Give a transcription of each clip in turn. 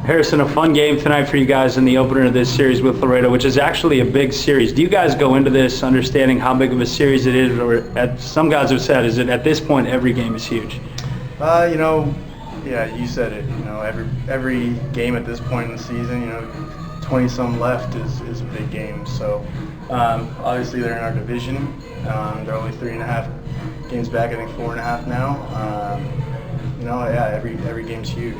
Harrison, a fun game tonight for you guys in the opener of this series with Laredo, which is actually a big series. Do you guys go into this understanding how big of a series it is, or some guys have said, is it at this point every game is huge? Yeah, you said it. Every game at this point in the season, 20-some left is a big game. So obviously they're in our division. They're only 3.5 games back. I think 4.5 now. Every game's huge.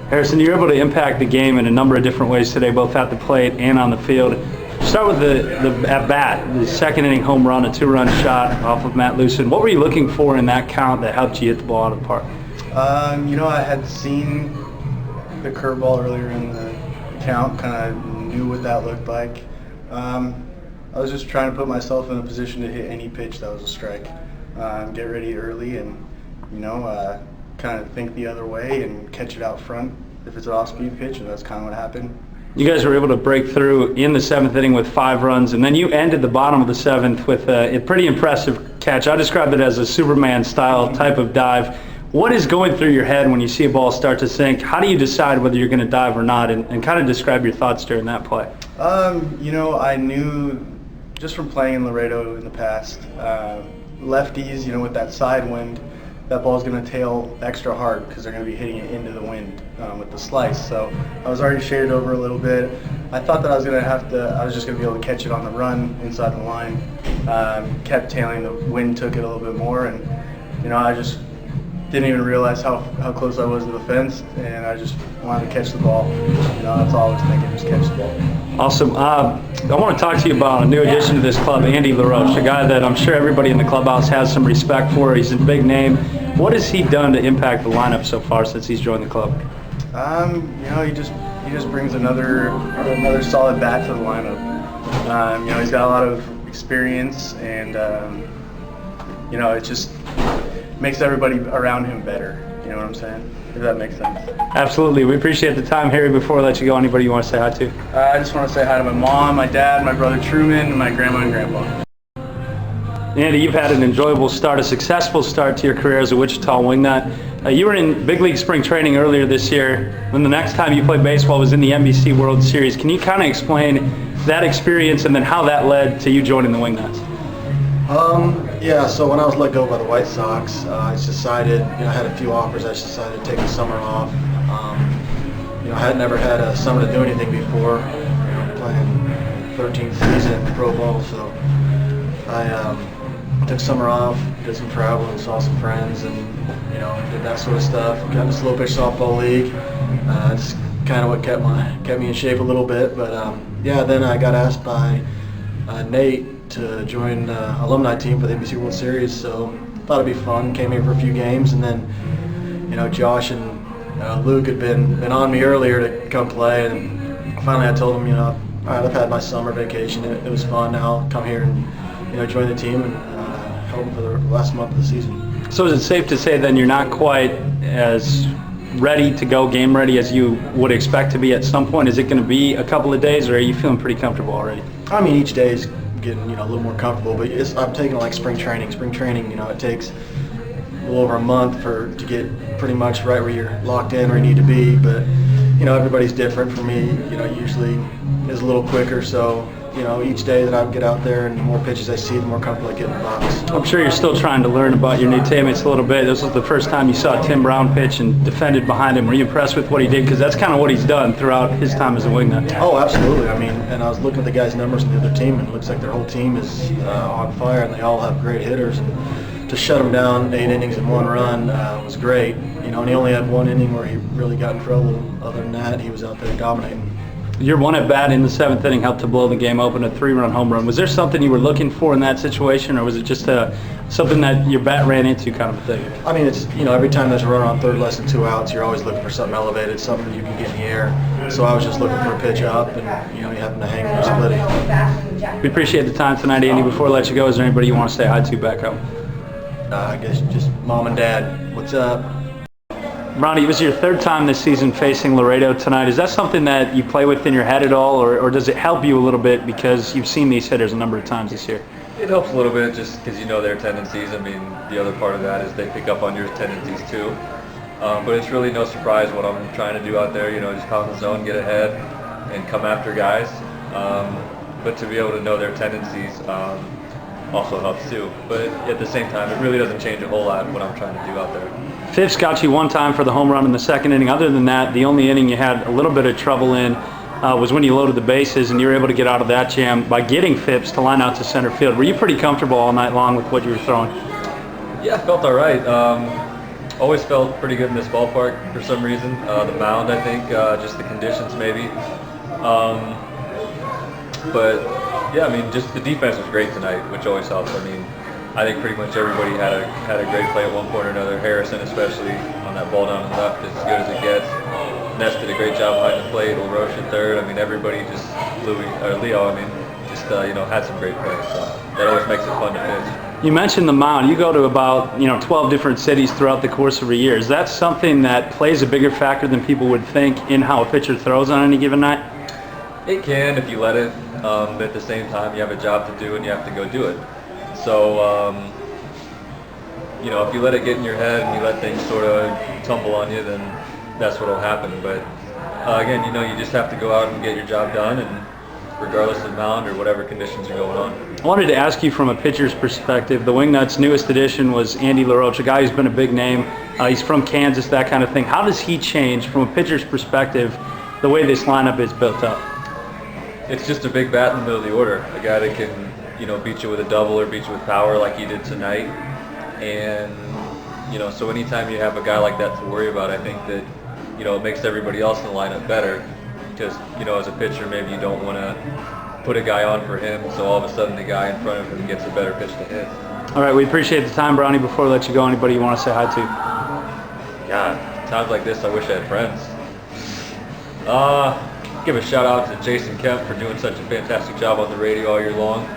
Harrison, you're able to impact the game in a number of different ways today, both at the plate and on the field. Start with the at-bat, the second inning home run, a 2-run shot off of Matt Lucen. What were you looking for in that count that helped you hit the ball out of the park? I had seen the curveball earlier in the count, kind of knew what that looked like. I was just trying to put myself in a position to hit any pitch that was a strike. Get ready early and, kind of think the other way and catch it out front if it's an off-speed pitch, and that's kind of what happened. You guys were able to break through in the 7th inning with 5 runs, and then you ended the bottom of the 7th with a pretty impressive catch. I described it as a Superman-style type of dive. What is going through your head when you see a ball start to sink? How do you decide whether you're going to dive or not, and kind of describe your thoughts during that play? I knew just from playing in Laredo in the past, lefties, with that side wind, that ball's going to tail extra hard because they're going to be hitting it into the wind with the slice. So I was already shaded over a little bit. I thought that I was just going to be able to catch it on the run inside the line. Kept tailing, the wind took it a little bit more, and I just didn't even realize how close I was to the fence, and I just wanted to catch the ball. That's all I was thinking, just catch the ball. Awesome. I want to talk to you about a new addition to this club, Andy LaRoche, a guy that I'm sure everybody in the clubhouse has some respect for. He's a big name. What has he done to impact the lineup so far since he's joined the club? He just brings another solid bat to the lineup. He's got a lot of experience, and it just makes everybody around him better. You know what I'm saying? If that makes sense. Absolutely. We appreciate the time, Harry. Before I let you go, anybody you want to say hi to? I just want to say hi to my mom, my dad, my brother Truman, and my grandma and grandpa. Andy, you've had an enjoyable start, a successful start to your career as a Wichita Wingnut. You were in big league spring training earlier this year. Then the next time you played baseball was in the NBC World Series. Can you kind of explain that experience and then how that led to you joining the Wingnuts? So when I was let go by the White Sox, I just decided, I had a few offers. I just decided to take the summer off. I had never had a summer to do anything before, playing 13th season pro ball. So I took summer off, did some travel and saw some friends, and did that sort of stuff. Got in the slow pitch softball league. Just kind of what kept me in shape a little bit. But then I got asked by Nate to join the alumni team for the NBC World Series, so thought it'd be fun. Came here for a few games, and then Josh and Luke had been on me earlier to come play, and finally I told them, all right, I've had my summer vacation. It was fun. Now I'll come here and join the team and help them for the last month of the season. So is it safe to say then you're not quite as ready to go, game ready, as you would expect to be at some point? Is it going to be a couple of days, or are you feeling pretty comfortable already? I mean, each day is getting a little more comfortable, but I'm taking like spring training. Spring training, it takes a little over a month to get pretty much right where you're locked in where you need to be. But everybody's different. For me, usually is a little quicker. So each day that I get out there and the more pitches I see, the more comfortable I get in the box. I'm sure you're still trying to learn about your new teammates a little bit. This was the first time you saw Tim Brown pitch and defended behind him. Were you impressed with what he did? Because that's kind of what he's done throughout his time as a Wingnut. Oh, absolutely. And I was looking at the guys' numbers in the other team, and it looks like their whole team is on fire, and they all have great hitters. And to shut him down 8 innings and 1 run was great. And he only had 1 inning where he really got in trouble. Other than that, he was out there dominating. Your one at bat in the 7th inning helped to blow the game open, a 3-run home run. Was there something you were looking for in that situation, or was it just something that your bat ran into kind of a thing? It's every time there's a runner on third, less than 2 outs, you're always looking for something elevated, something you can get in the air. So I was just looking for a pitch up, and he happened to hang for splitting. We appreciate the time tonight, Andy. Before I let you go, is there anybody you want to say hi to back home? I guess just mom and dad. What's up? Ronnie, it was your 3rd time this season facing Laredo tonight. Is that something that you play with in your head at all, or does it help you a little bit because you've seen these hitters a number of times this year? It helps a little bit just because their tendencies. The other part of that is they pick up on your tendencies too. But it's really no surprise what I'm trying to do out there. You know, just pound the zone, get ahead, and come after guys. But to be able to know their tendencies also helps too. But at the same time, it really doesn't change a whole lot what I'm trying to do out there. Phipps got you one time for the home run in the second inning. Other than that, the only inning you had a little bit of trouble in was when you loaded the bases, and you were able to get out of that jam by getting Phipps to line out to center field. Were you pretty comfortable all night long with what you were throwing? Yeah, I felt all right. Always felt pretty good in this ballpark for some reason. The mound, I think, just the conditions maybe. But yeah, I mean, just the defense was great tonight, which always helps. I mean, I think pretty much everybody had a great play at one point or another. Harrison, especially on that ball down the left, as good as it gets. Ness did a great job behind the plate. LaRoche at third. I mean, everybody just Leo. I mean, just had some great plays. So that always makes it fun to pitch. You mentioned the mound. You go to about 12 different cities throughout the course of a year. Is that something that plays a bigger factor than people would think in how a pitcher throws on any given night? It can if you let it. But at the same time, you have a job to do and you have to go do it. So, if you let it get in your head and you let things sort of tumble on you, then that's what will happen. But again, you just have to go out and get your job done, and regardless of mound or whatever conditions are going on. I wanted to ask you from a pitcher's perspective. The Wingnuts' newest addition was Andy LaRoche, a guy who's been a big name. He's from Kansas, that kind of thing. How does he change, from a pitcher's perspective, the way this lineup is built up? It's just a big bat in the middle of the order, a guy that can, beat you with a double or beat you with power like he did tonight. And, so anytime you have a guy like that to worry about, I think that, it makes everybody else in the lineup better. Because, as a pitcher, maybe you don't want to put a guy on for him, so all of a sudden the guy in front of him gets a better pitch to hit. All right, we appreciate the time, Brownie. Before we let you go, anybody you want to say hi to? God, times like this, I wish I had friends. Give a shout out to Jason Kemp for doing such a fantastic job on the radio all year long.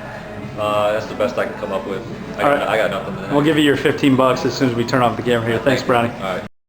That's the best I can come up with. I got nothing to We'll give you your $15 as soon as we turn off the camera here. Thanks, Brownie. All right.